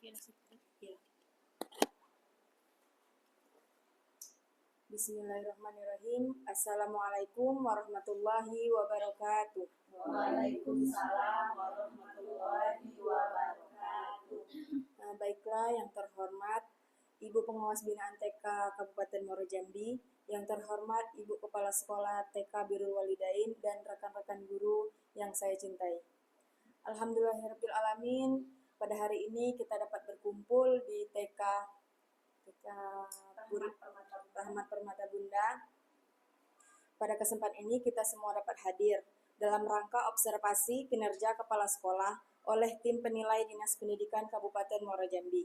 Ya. Bismillahirrahmanirrahim. Assalamualaikum warahmatullahi wabarakatuh. Waalaikumsalam warahmatullahi wabarakatuh. Baiklah, yang terhormat Ibu Pengawas Binaan TK Kabupaten Muaro Jambi, yang terhormat Ibu Kepala Sekolah TK Birrul Walidain dan rekan-rekan guru yang saya cintai. Alhamdulillahirabbil alamin, pada hari ini kita dapat berkumpul di TK Rahmat Permata Bunda. Pada kesempatan ini kita semua dapat hadir dalam rangka observasi kinerja kepala sekolah oleh tim penilai Dinas Pendidikan Kabupaten Muaro Jambi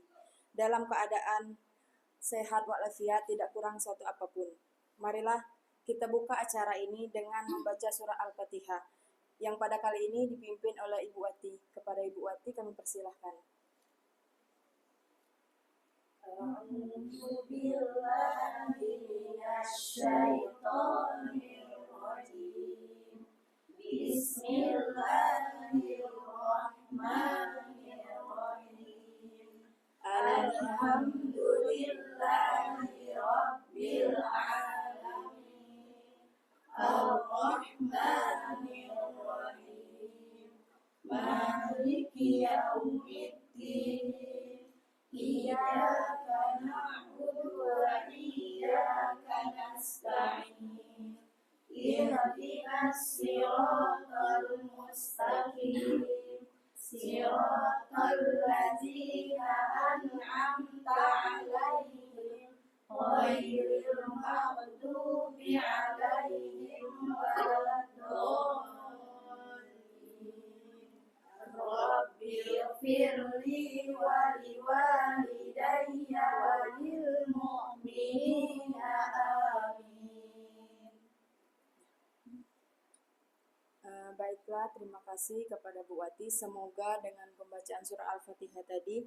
dalam keadaan sehat walafiat, tidak kurang suatu apapun. Marilah kita buka acara ini dengan membaca surah Al-Fatihah yang pada kali ini dipimpin oleh Ibu Wati. Kepada Ibu Wati kami persilahkan. A'udzu billahi minasyaitonir rajim. Bismillahirrahmanirrahim. Alhamdulillahi rabbil alamin. Ar-Rahmanir Rahim. Maliki yaumiddin. Iyyaka na'budu wa iyyaka nasta'in. Ihdinas siratal mustaqim. Siratal ladzina an'amta 'alaihim ghairil maghdubi 'alaihim waladdallin. Rabbighfirli wa liwalidayya wa lil mu'minina amin. Baiklah, terima kasih kepada Bu Wati. Semoga dengan pembacaan surah Al-Fatihah tadi,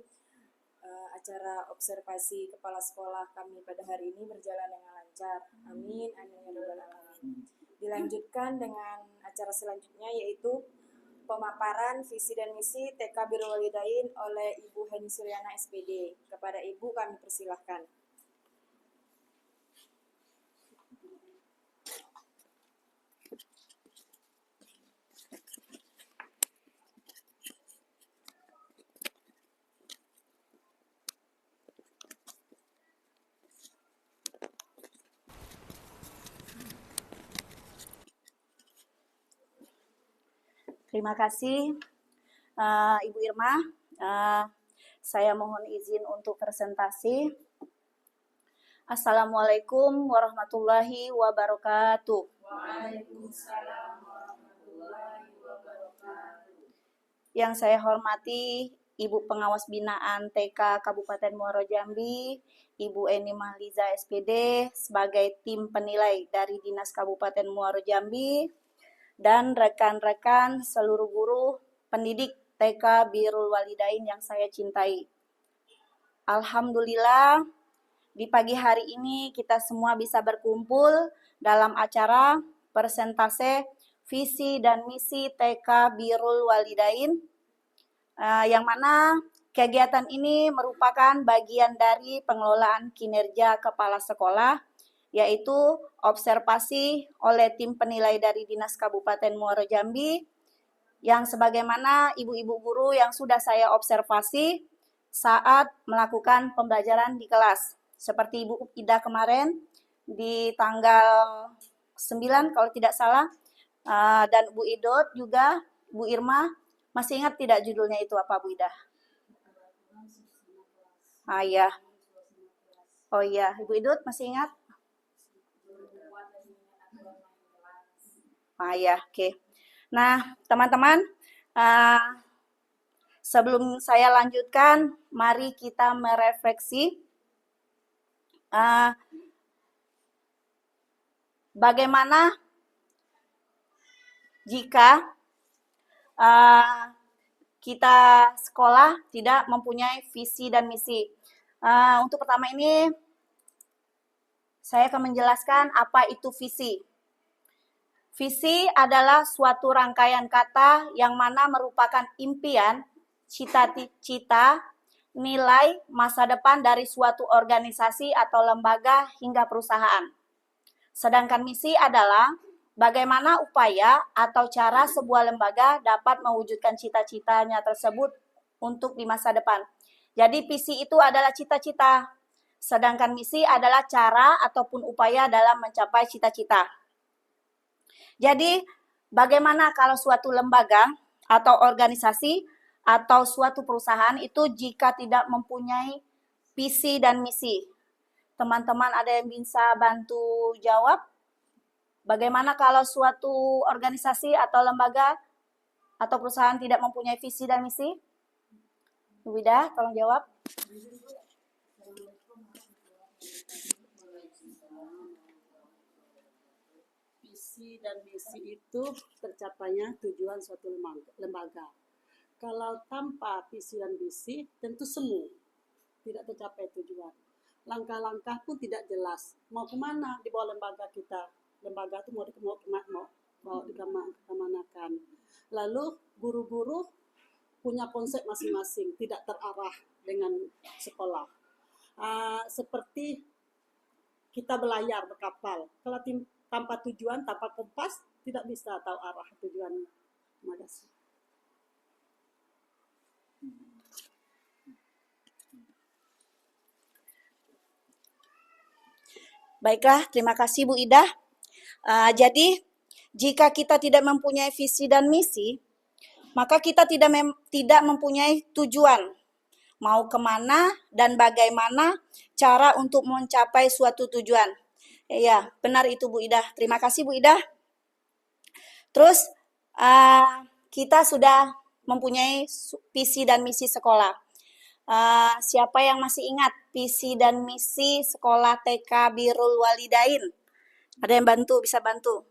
acara observasi kepala sekolah kami pada hari ini berjalan dengan lancar. Amin, amin ya rabbal alamin. Dilanjutkan dengan acara selanjutnya, yaitu pemaparan visi dan misi TK Birrul Walidain oleh Ibu Heni Suryana SPD. Kepada Ibu kami persilahkan. Terima kasih Ibu Irma. Saya mohon izin untuk presentasi. Assalamualaikum warahmatullahi wabarakatuh. Waalaikumsalam warahmatullahi wabarakatuh. Yang saya hormati Ibu Pengawas Binaan TK Kabupaten Muaro Jambi, Ibu Eni Mahliza SPD sebagai tim penilai dari Dinas Kabupaten Muaro Jambi, dan rekan-rekan seluruh guru pendidik TK Birrul Walidain yang saya cintai. Alhamdulillah, di pagi hari ini kita semua bisa berkumpul dalam acara persentase visi dan misi TK Birrul Walidain, yang mana kegiatan ini merupakan bagian dari pengelolaan kinerja kepala sekolah, yaitu observasi oleh tim penilai dari Dinas Kabupaten Muaro Jambi, yang sebagaimana ibu-ibu guru yang sudah saya observasi saat melakukan pembelajaran di kelas. Seperti Ibu Ida kemarin di tanggal 9 kalau tidak salah, dan Bu Idot juga, Bu Irma, masih ingat tidak judulnya itu apa Bu Ida? Ya. Oh iya, Ibu Idot masih ingat? Ya, oke. Nah, teman-teman, sebelum saya lanjutkan, mari kita merefleksi bagaimana jika kita sekolah tidak mempunyai visi dan misi. Untuk pertama ini, saya akan menjelaskan apa itu visi. Visi adalah suatu rangkaian kata yang mana merupakan impian, cita-cita nilai masa depan dari suatu organisasi atau lembaga hingga perusahaan. Sedangkan misi adalah bagaimana upaya atau cara sebuah lembaga dapat mewujudkan cita-citanya tersebut untuk di masa depan. Jadi visi itu adalah cita-cita, sedangkan misi adalah cara ataupun upaya dalam mencapai cita-cita. Jadi bagaimana kalau suatu lembaga atau organisasi atau suatu perusahaan itu jika tidak mempunyai visi dan misi? Teman-teman ada yang bisa bantu jawab? Bagaimana kalau suatu organisasi atau lembaga atau perusahaan tidak mempunyai visi dan misi? Wida, tolong jawab. Visi dan misi itu tercapainya tujuan suatu lembaga. Kalau tanpa visi dan misi, tentu semu, tidak tercapai tujuan. Langkah-langkah pun tidak jelas. Mau kemana di bawah lembaga kita? Lembaga itu mau dikemanakan. Lalu guru-guru punya konsep masing-masing, tidak terarah dengan sekolah. Seperti kita berlayar berkapal. Kalau tanpa tujuan, tanpa kompas, tidak bisa tahu arah tujuannya. Terima kasih. Baiklah, terima kasih Bu Ida. Jadi, jika kita tidak mempunyai visi dan misi, maka kita tidak mempunyai tujuan. Mau kemana dan bagaimana cara untuk mencapai suatu tujuan. Iya, benar itu Bu Ida. Terima kasih Bu Ida. Terus, kita sudah mempunyai visi dan misi sekolah. Siapa yang masih ingat visi dan misi sekolah TK Birrul Walidain? Ada yang bantu, bisa bantu?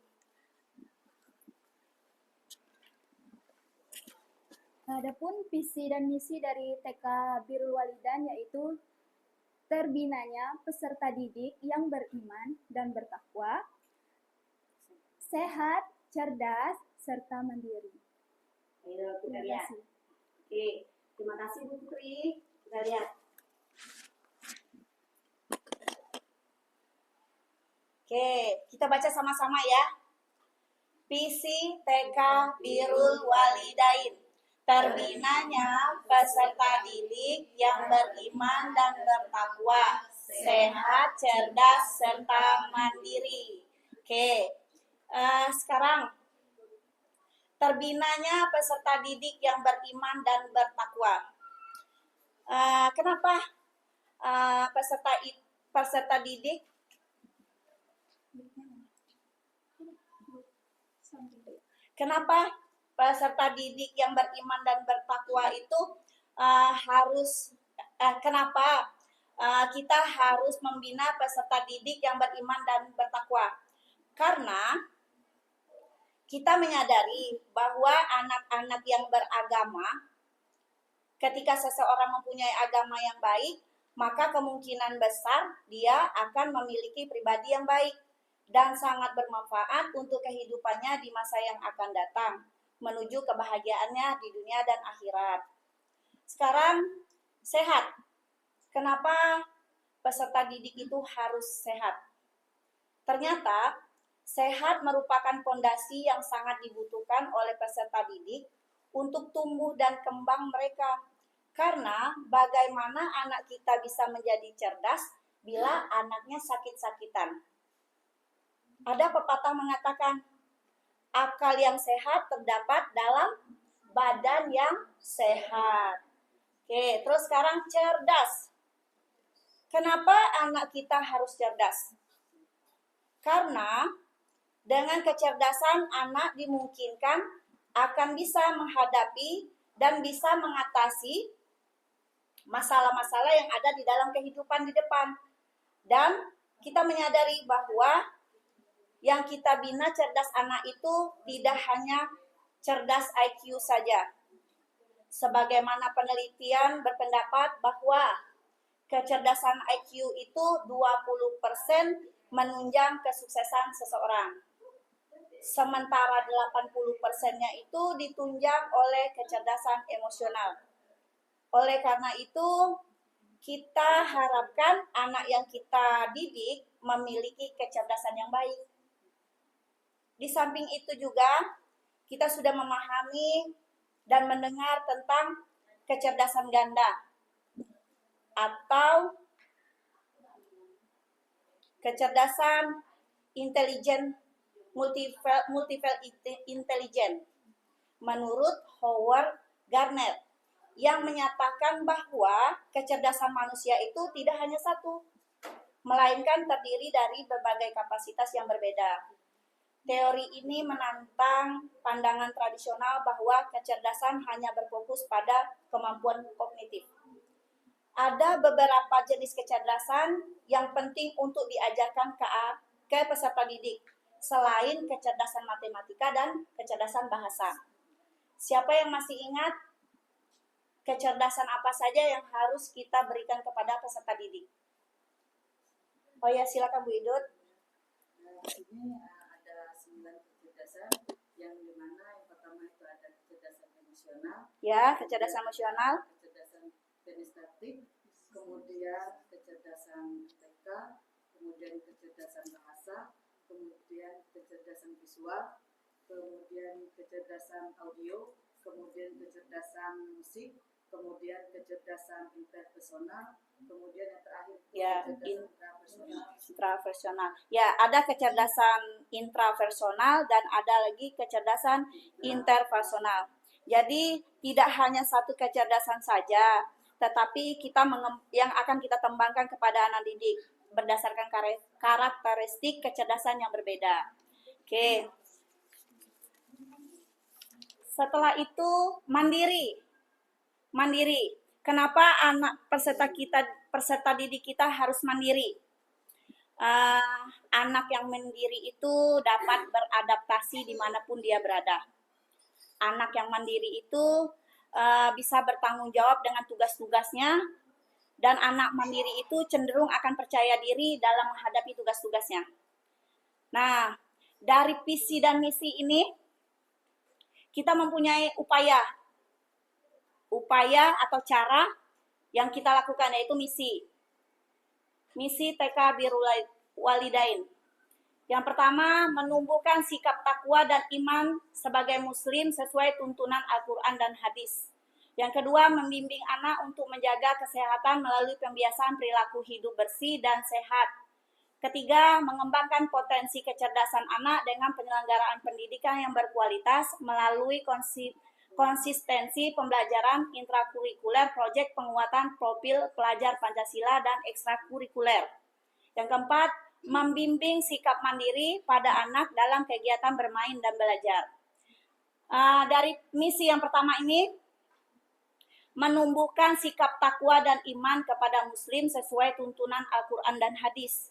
Adapun visi dan misi dari TK Birrul Walidain yaitu terbinanya peserta didik yang beriman dan bertakwa, sehat, cerdas, serta mandiri. Ayo kita lihat. Oke, terima kasih Bu Putri. Kita lihat. Oke, kita baca sama-sama ya. Visi TK Birrul Walidain. Terbinanya peserta didik yang beriman dan bertakwa, sehat, cerdas, serta mandiri. Oke, sekarang terbinanya peserta didik yang beriman dan bertakwa. Kenapa peserta didik Kenapa peserta didik yang beriman dan bertakwa itu kenapa kita harus membina peserta didik yang beriman dan bertakwa? Karena kita menyadari bahwa anak-anak yang beragama, ketika seseorang mempunyai agama yang baik, maka kemungkinan besar dia akan memiliki pribadi yang baik dan sangat bermanfaat untuk kehidupannya di masa yang akan datang, menuju kebahagiaannya di dunia dan akhirat. Sekarang, sehat. Kenapa peserta didik itu harus sehat? Ternyata, sehat merupakan fondasi yang sangat dibutuhkan oleh peserta didik untuk tumbuh dan kembang mereka. Karena bagaimana anak kita bisa menjadi cerdas bila anaknya sakit-sakitan? Ada pepatah mengatakan, akal yang sehat terdapat dalam badan yang sehat. Oke, terus sekarang cerdas. Kenapa anak kita harus cerdas? Karena dengan kecerdasan anak dimungkinkan akan bisa menghadapi dan bisa mengatasi masalah-masalah yang ada di dalam kehidupan di depan. Dan kita menyadari bahwa yang kita bina cerdas anak itu tidak hanya cerdas IQ saja. Sebagaimana penelitian berpendapat bahwa kecerdasan IQ itu 20% menunjang kesuksesan seseorang. Sementara 80%-nya itu ditunjang oleh kecerdasan emosional. Oleh karena itu, kita harapkan anak yang kita didik memiliki kecerdasan yang baik. Di samping itu juga, kita sudah memahami dan mendengar tentang kecerdasan ganda atau kecerdasan intelijen multiple intelligence menurut Howard Gardner yang menyatakan bahwa kecerdasan manusia itu tidak hanya satu, melainkan terdiri dari berbagai kapasitas yang berbeda. Teori ini menantang pandangan tradisional bahwa kecerdasan hanya berfokus pada kemampuan kognitif. Ada beberapa jenis kecerdasan yang penting untuk diajarkan ke peserta didik, selain kecerdasan matematika dan kecerdasan bahasa. Siapa yang masih ingat kecerdasan apa saja yang harus kita berikan kepada peserta didik? Oh ya, silakan Bu Idut. Ini ada 9 kecerdasan yang dimana yang pertama itu ada kecerdasan emosional. Ya, kecerdasan emosional. Kecerdasan kinestetik, kemudian kecerdasan TK, kemudian kecerdasan bahasa, kemudian kecerdasan visual, kemudian kecerdasan audio, kemudian kecerdasan musik, kemudian kecerdasan interpersonal, kemudian yang terakhir Ya, kecerdasan intrapersonal. Intrapersonal. Ya, ada kecerdasan intrapersonal dan ada lagi kecerdasan interpersonal. Jadi tidak hanya satu kecerdasan saja, tetapi yang akan kita kembangkan kepada anak didik berdasarkan karakteristik kecerdasan yang berbeda. Oke. Setelah itu mandiri. Kenapa peserta didik kita harus mandiri? Anak yang mandiri itu dapat beradaptasi dimanapun dia berada. Anak yang mandiri itu bisa bertanggung jawab dengan tugas-tugasnya, dan anak mandiri itu cenderung akan percaya diri dalam menghadapi tugas-tugasnya. Nah, dari visi dan misi ini, kita mempunyai upaya atau cara yang kita lakukan, yaitu misi TK Birrul Walidain. Yang pertama, menumbuhkan sikap takwa dan iman sebagai muslim sesuai tuntunan Al-Quran dan hadis. Yang kedua, membimbing anak untuk menjaga kesehatan melalui pembiasaan perilaku hidup bersih dan sehat. Ketiga, mengembangkan potensi kecerdasan anak dengan penyelenggaraan pendidikan yang berkualitas melalui konsistensi pembelajaran intrakurikuler, proyek penguatan profil pelajar Pancasila dan ekstrakurikuler. Yang keempat, membimbing sikap mandiri pada anak dalam kegiatan bermain dan belajar. Dari misi yang pertama ini, menumbuhkan sikap takwa dan iman kepada muslim sesuai tuntunan Al-Quran dan hadis.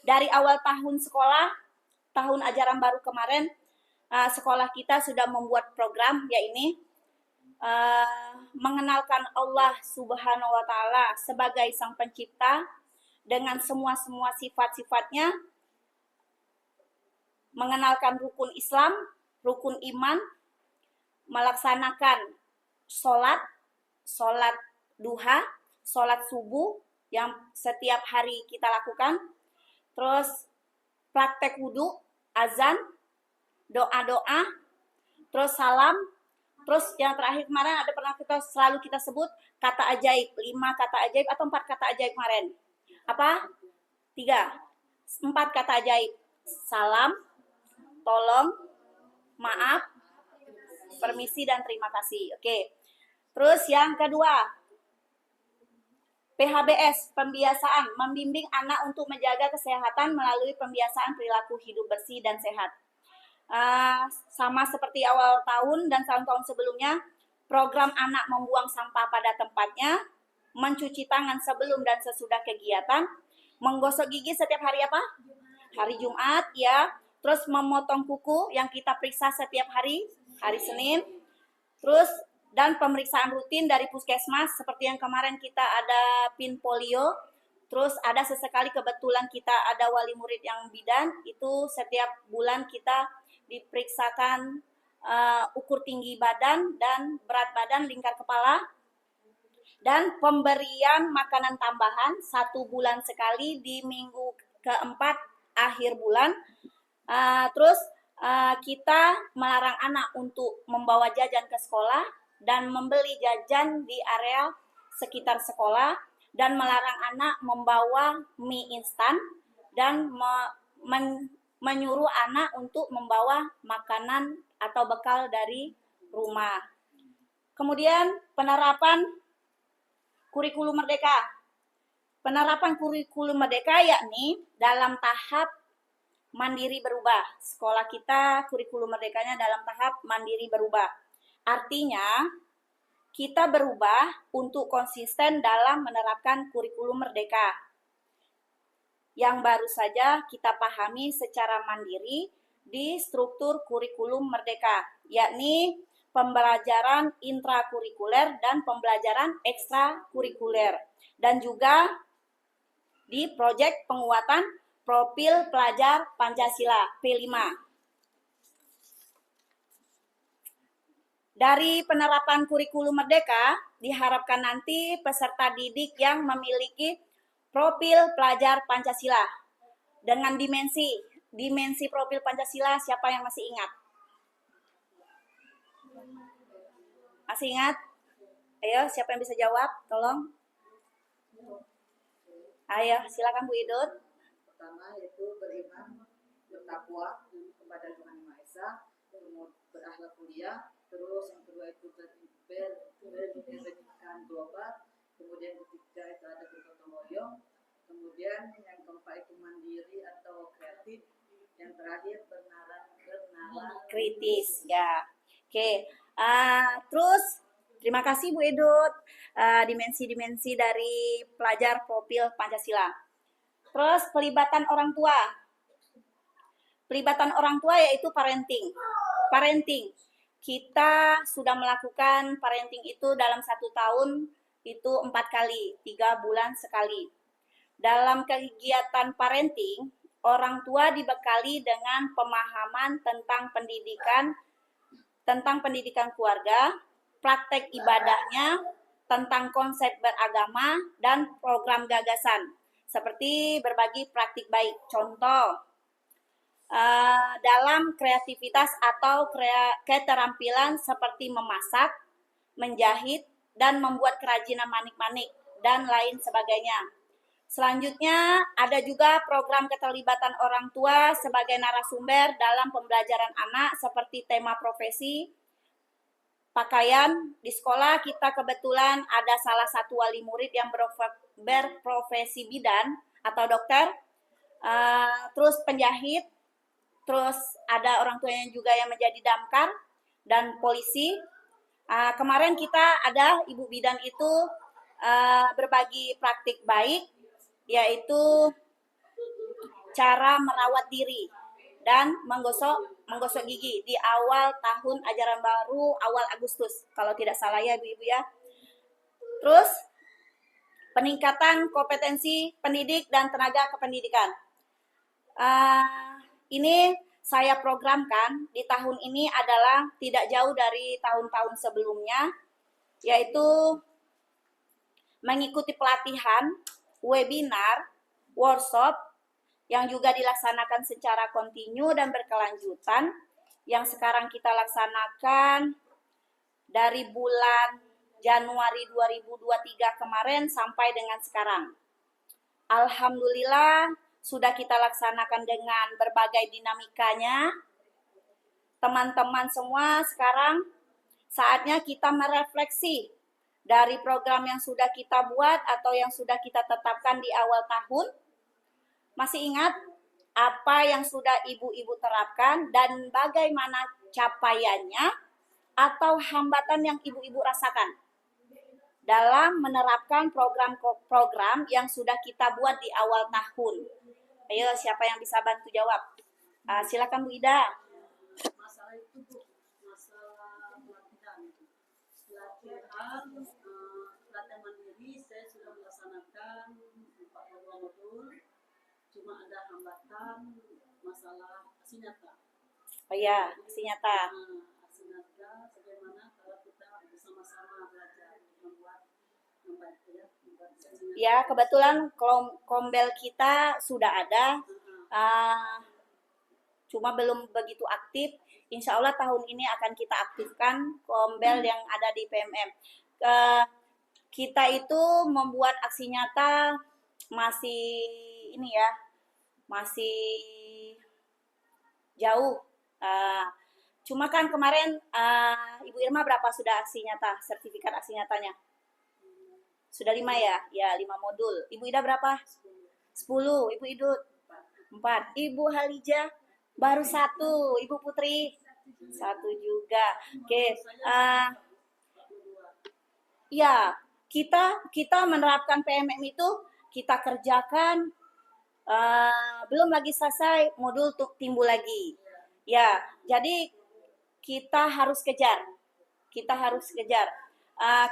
Dari awal tahun sekolah, tahun ajaran baru kemarin, sekolah kita sudah membuat program, yaitu mengenalkan Allah Subhanahu wa Ta'ala sebagai Sang Pencipta dengan semua sifat-sifatnya, mengenalkan rukun Islam, rukun iman, melaksanakan sholat duha, sholat subuh yang setiap hari kita lakukan, terus praktek wudhu, azan, doa-doa, terus salam, terus yang terakhir kemarin ada pernah selalu kita sebut kata ajaib, 5 kata ajaib atau 4 kata ajaib kemarin. Apa? 4 kata ajaib. Salam, tolong, maaf, permisi, dan terima kasih. Oke. Terus yang kedua, PHBS, pembiasaan, membimbing anak untuk menjaga kesehatan melalui pembiasaan perilaku hidup bersih dan sehat. Sama seperti awal tahun dan tahun-tahun sebelumnya, program anak membuang sampah pada tempatnya, mencuci tangan sebelum dan sesudah kegiatan, menggosok gigi setiap hari apa? Hari Jumat, ya. Terus memotong kuku yang kita periksa setiap hari Senin. Terus dan pemeriksaan rutin dari puskesmas seperti yang kemarin kita ada pin polio. Terus ada sesekali kebetulan kita ada wali murid yang bidan, itu setiap bulan kita diperiksakan ukur tinggi badan dan berat badan lingkar kepala, dan pemberian makanan tambahan 1 bulan sekali di minggu keempat akhir bulan. Terus kita melarang anak untuk membawa jajan ke sekolah dan membeli jajan di area sekitar sekolah, dan melarang anak membawa mie instan dan menyuruh anak untuk membawa makanan atau bekal dari rumah. Kemudian penerapan kurikulum merdeka. Penerapan kurikulum merdeka yakni dalam tahap mandiri berubah. Sekolah kita kurikulum merdekanya dalam tahap mandiri berubah. Artinya kita berubah untuk konsisten dalam menerapkan kurikulum merdeka yang baru saja kita pahami secara mandiri di struktur kurikulum merdeka, yakni pembelajaran intrakurikuler dan pembelajaran ekstrakurikuler, dan juga di proyek penguatan profil pelajar Pancasila P5. Dari penerapan kurikulum merdeka, diharapkan nanti peserta didik yang memiliki profil pelajar Pancasila dengan dimensi profil Pancasila, siapa yang masih ingat? Masih ingat? Ayo, siapa yang bisa jawab? Tolong. Ayo, silakan Bu Idut. Pertama yaitu beriman, bertakwa kepada Tuhan Yang Maha Esa, kemudian berakhlak mulia, terus yang kedua itu berpendidikan global, kemudian ketiga itu ada bergotong royong, kemudian yang keempat itu mandiri atau kreatif, yang terakhir bernalar kritis, ya. Oke. Terus terima kasih Bu Edut, dimensi-dimensi dari pelajar profil Pancasila. Terus pelibatan orang tua. Pelibatan orang tua yaitu parenting. Parenting. Kita sudah melakukan parenting itu dalam 1 tahun itu 4 kali, 3 bulan sekali. Dalam kegiatan parenting, orang tua dibekali dengan pemahaman tentang pendidikan keluarga, praktek ibadahnya, tentang konsep beragama, dan program gagasan, seperti berbagi praktik baik. Contoh, dalam kreativitas atau keterampilan seperti memasak, menjahit, dan membuat kerajinan manik-manik, dan lain sebagainya. Selanjutnya, ada juga program keterlibatan orang tua sebagai narasumber dalam pembelajaran anak seperti tema profesi, pakaian. Di sekolah kita kebetulan ada salah satu wali murid yang berprofesi bidan atau dokter, terus penjahit, terus ada orang tuanya juga yang menjadi damkar dan polisi. Kemarin kita ada ibu bidan itu berbagi praktik baik, yaitu cara merawat diri dan menggosok gigi di awal tahun ajaran baru, awal Agustus, kalau tidak salah ya ibu-ibu ya. Terus peningkatan kompetensi pendidik dan tenaga kependidikan. Ini saya programkan di tahun ini adalah tidak jauh dari tahun-tahun sebelumnya, yaitu mengikuti pelatihan, webinar, workshop yang juga dilaksanakan secara kontinu dan berkelanjutan, yang sekarang kita laksanakan dari bulan Januari 2023 kemarin sampai dengan sekarang. Alhamdulillah sudah kita laksanakan dengan berbagai dinamikanya. Teman-teman semua, sekarang saatnya kita merefleksi dari program yang sudah kita buat atau yang sudah kita tetapkan di awal tahun. Masih ingat apa yang sudah ibu-ibu terapkan dan bagaimana capaiannya atau hambatan yang ibu-ibu rasakan dalam menerapkan program-program yang sudah kita buat di awal tahun? Ayo, siapa yang bisa bantu jawab? Silakan Bu Ida. Masalah itu Bu, masalah pelatihan. Pelatihan mandiri saya sudah melaksanakan 42 modul, cuma ada hambatan masalah aksi nyata. Oh iya, aksi nyata. Aksi Ya, kebetulan kombel kita sudah ada, cuma belum begitu aktif. Insya Allah tahun ini akan kita aktifkan kombel yang ada di PMM. Kita itu membuat aksi nyata masih ini ya, masih jauh. Cuma kan kemarin Ibu Irma berapa sudah aksi nyata, sertifikat aksi nyatanya? Sudah 5 ya? Ya, 5 modul. Ibu Ida berapa? 10. Ibu Idut? 4. Ibu Halija? Baru 1. Ibu Putri? 1 juga. Oke. Ya, kita menerapkan PMM itu kita kerjakan, belum lagi selesai modul timbul lagi. Ya, jadi kita harus kejar.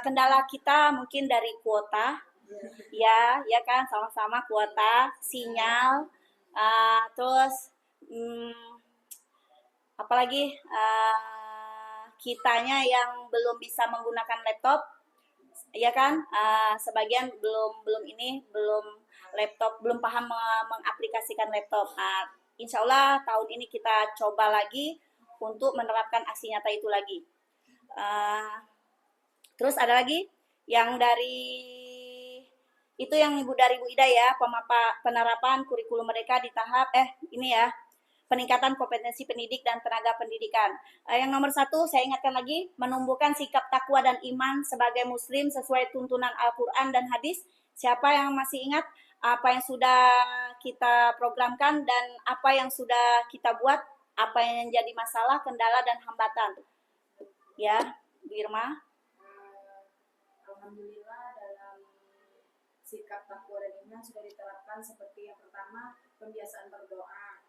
Kendala kita mungkin dari kuota, ya kan, sama-sama kuota, sinyal, terus apalagi kitanya yang belum bisa menggunakan laptop, ya kan, sebagian belum laptop, belum paham mengaplikasikan laptop. Insya Allah tahun ini kita coba lagi untuk menerapkan aksi nyata itu lagi. Terus ada lagi yang dari itu yang dari Bu Ida ya, penerapan kurikulum mereka di tahap ini ya, peningkatan kompetensi pendidik dan tenaga pendidikan. Yang nomor 1 saya ingatkan lagi, menumbuhkan sikap takwa dan iman sebagai muslim sesuai tuntunan Al-Quran dan hadis. Siapa yang masih ingat apa yang sudah kita programkan dan apa yang sudah kita buat, apa yang jadi masalah, kendala dan hambatan? Ya, Bu Irma. Alhamdulillah dalam sikap takwa dan iman sudah diterapkan seperti yang pertama, pembiasaan berdoa.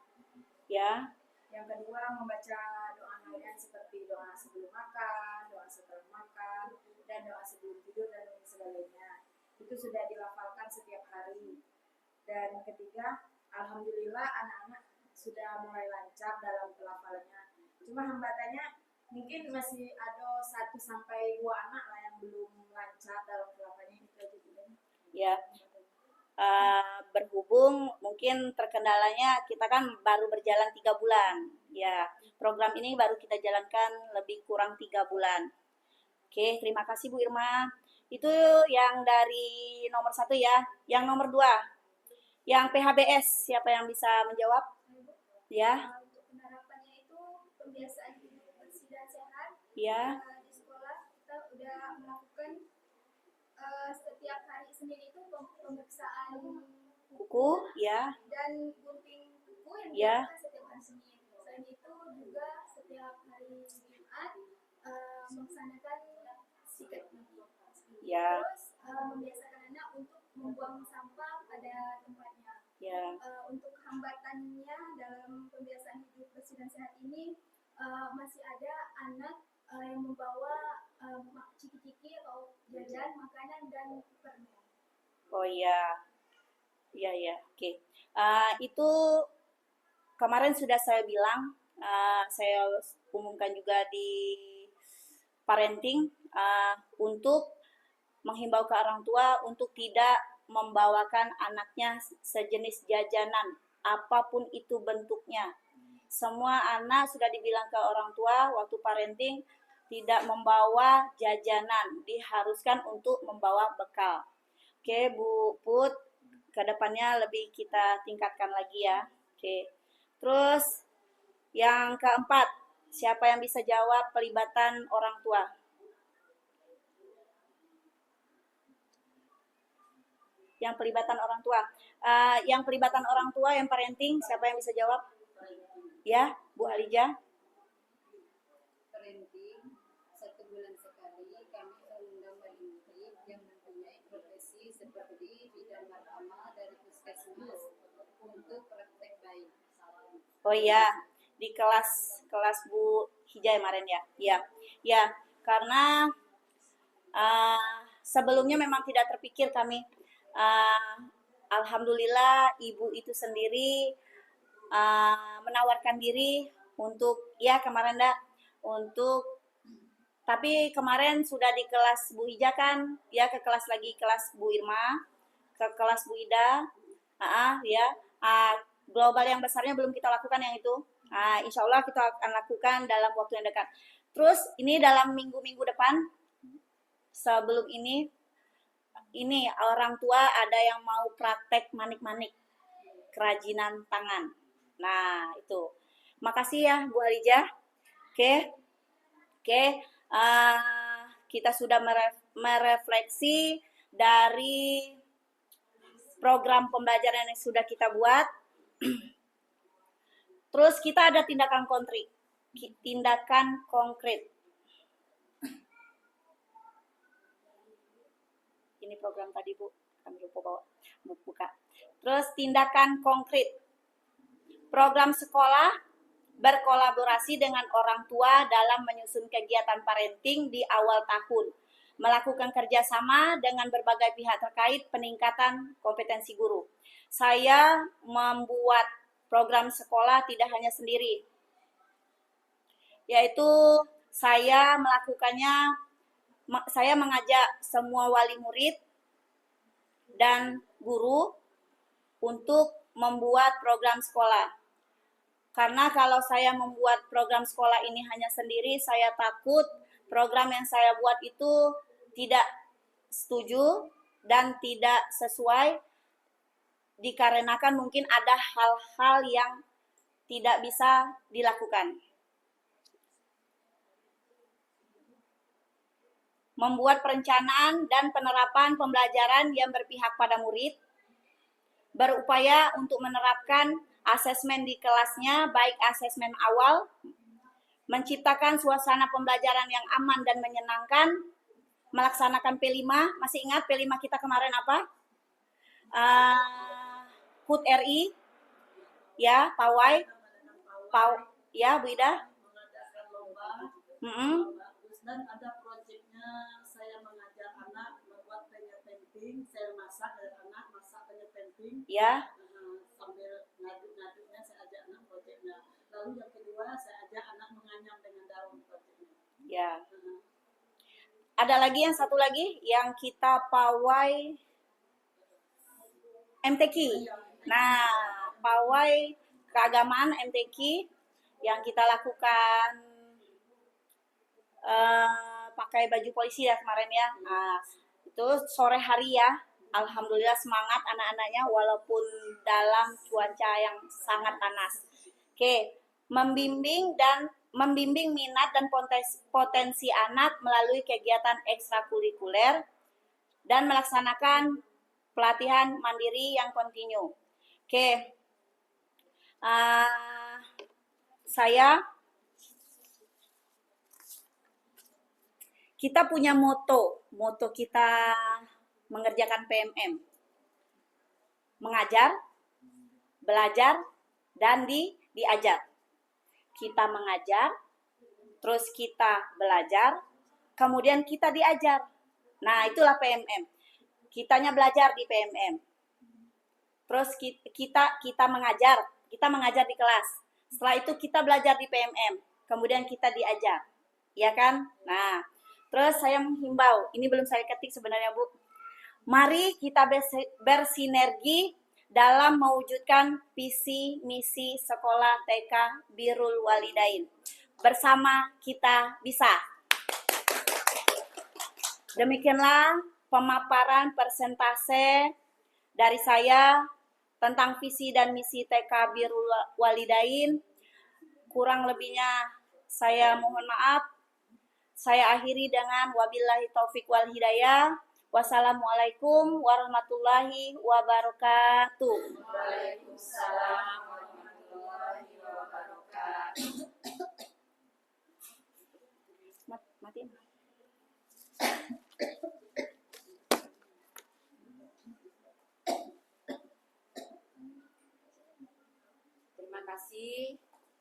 Ya. Yang kedua, membaca doa harian seperti doa sebelum makan, doa setelah makan, dan doa sebelum tidur dan sebagainya. Itu sudah dilafalkan setiap hari. Dan ketiga, alhamdulillah anak-anak sudah mulai lancar dalam pelafalannya. Cuma hambatannya mungkin masih ada 1 sampai 2 anak lah yang belum lancar dalam pelafalannya itu aja. Ya. Berhubung mungkin terkendalanya kita kan baru berjalan 3 bulan. Ya, program ini baru kita jalankan lebih kurang 3 bulan. Oke, terima kasih Bu Irma. Itu yang dari nomor 1 ya. Yang nomor 2, yang PHBS, siapa yang bisa menjawab? Ya. Untuk penerapannya itu pembiasaan hidup bersih dan sehat. Ya. Di sekolah kita udah melakukan setiap hari Senin itu pemeriksaan Buku, ya. dan gunting buku yang Ya. dilakukan setiap hari Senin. Selain itu juga setiap hari Jumat melaksanakan sikat gigi. Ya. Terus membiasakan anak untuk membuang sampah pada tempatnya. Ya. Untuk hambatannya dalam pembiasaan hidup bersih dan sehat ini masih ada anak yang membawa ciki-ciki atau jajan, makanan dan permen. Oh iya. Iya, oke. Itu kemarin sudah saya bilang, saya umumkan juga di parenting, untuk menghimbau ke orang tua untuk tidak membawakan anaknya sejenis jajanan, apapun itu bentuknya. Semua anak sudah dibilang ke orang tua waktu parenting tidak membawa jajanan, diharuskan untuk membawa bekal. Oke, Bu Put, kedepannya lebih kita tingkatkan lagi ya. Oke. Terus yang keempat, siapa yang bisa jawab pelibatan orang tua? Yang pelibatan orang tua. Yang pelibatan orang tua yang parenting, siapa yang bisa jawab? Ya, Bu Halija. Parenting 1 bulan sekali kami mengundang volunteer yang mempunyai profesi seperti bidan marhama dari puskesmas untuk praktek bayi. Oh iya, di kelas Bu Hijai kemarin ya. Iya. Ya, karena sebelumnya memang tidak terpikir kami. Alhamdulillah ibu itu sendiri menawarkan diri untuk ya kemarin untuk Tapi kemarin sudah di kelas Bu Ija kan, ya ke kelas lagi kelas Bu Irma, ke kelas Bu Ida, ya. Global yang besarnya belum kita lakukan yang itu. Insya Allah kita akan lakukan dalam waktu yang dekat. Terus ini dalam minggu-minggu depan, sebelum ini orang tua ada yang mau praktek manik-manik, kerajinan tangan. Nah itu. Makasih ya Bu Alijah. Oke. Kita sudah merefleksi dari program pembelajaran yang sudah kita buat. Terus kita ada tindakan konkret. Ini program tadi Bu, kami lupa bawa buka. Terus tindakan konkret. Program sekolah berkolaborasi dengan orang tua dalam menyusun kegiatan parenting di awal tahun, melakukan kerjasama dengan berbagai pihak terkait peningkatan kompetensi guru. Saya membuat program sekolah tidak hanya sendiri, yaitu saya mengajak semua wali murid dan guru untuk membuat program sekolah. Karena kalau saya membuat program sekolah ini hanya sendiri, saya takut program yang saya buat itu tidak setuju dan tidak sesuai, dikarenakan mungkin ada hal-hal yang tidak bisa dilakukan. Membuat perencanaan dan penerapan pembelajaran yang berpihak pada murid, berupaya untuk menerapkan asesmen di kelasnya, baik asesmen awal, menciptakan suasana pembelajaran yang aman dan menyenangkan, melaksanakan P5. Masih ingat P5 kita kemarin apa? HUT RI, ya, pawai, ya, Bu Ida. Mengadakan lomba, bagus. Dan ada proyeknya, saya mengajar anak membuat penyu painting, saya masak dari anak, masak penyu painting. Ya. Sambil ngadu-ngadunya saya ajak anak proyeknya. Lalu yang kedua saya ajak anak menganyam dengan daun proyeknya. Ya. Ada lagi yang satu lagi yang kita pawai MTQ. Nah, pawai keagamaan MTQ yang kita lakukan pakai baju polisi ya kemarin ya. Nah, itu sore hari ya. Alhamdulillah semangat anak-anaknya walaupun dalam cuaca yang sangat panas. Oke, membimbing minat dan potensi anak melalui kegiatan ekstrakurikuler dan melaksanakan pelatihan mandiri yang kontinu. Oke, kita punya moto kita mengerjakan PMM, mengajar, belajar, dan diajar. Kita mengajar, terus kita belajar, kemudian kita diajar. Nah, itulah PMM. Kitanya belajar di PMM. Terus kita mengajar di kelas. Setelah itu kita belajar di PMM, kemudian kita diajar. Ya kan? Nah, terus saya menghimbau, ini belum saya ketik sebenarnya, Bu. Mari kita bersinergi dalam mewujudkan visi misi sekolah TK Birrul Walidain. Bersama kita bisa. Demikianlah pemaparan persentase dari saya tentang visi dan misi TK Birrul Walidain. Kurang lebihnya saya mohon maaf. Saya akhiri dengan wabillahi taufik wal hidayah. Wassalamualaikum warahmatullahi wabarakatuh. Waalaikumsalam warahmatullahi wabarakatuh. Matiin. Terima kasih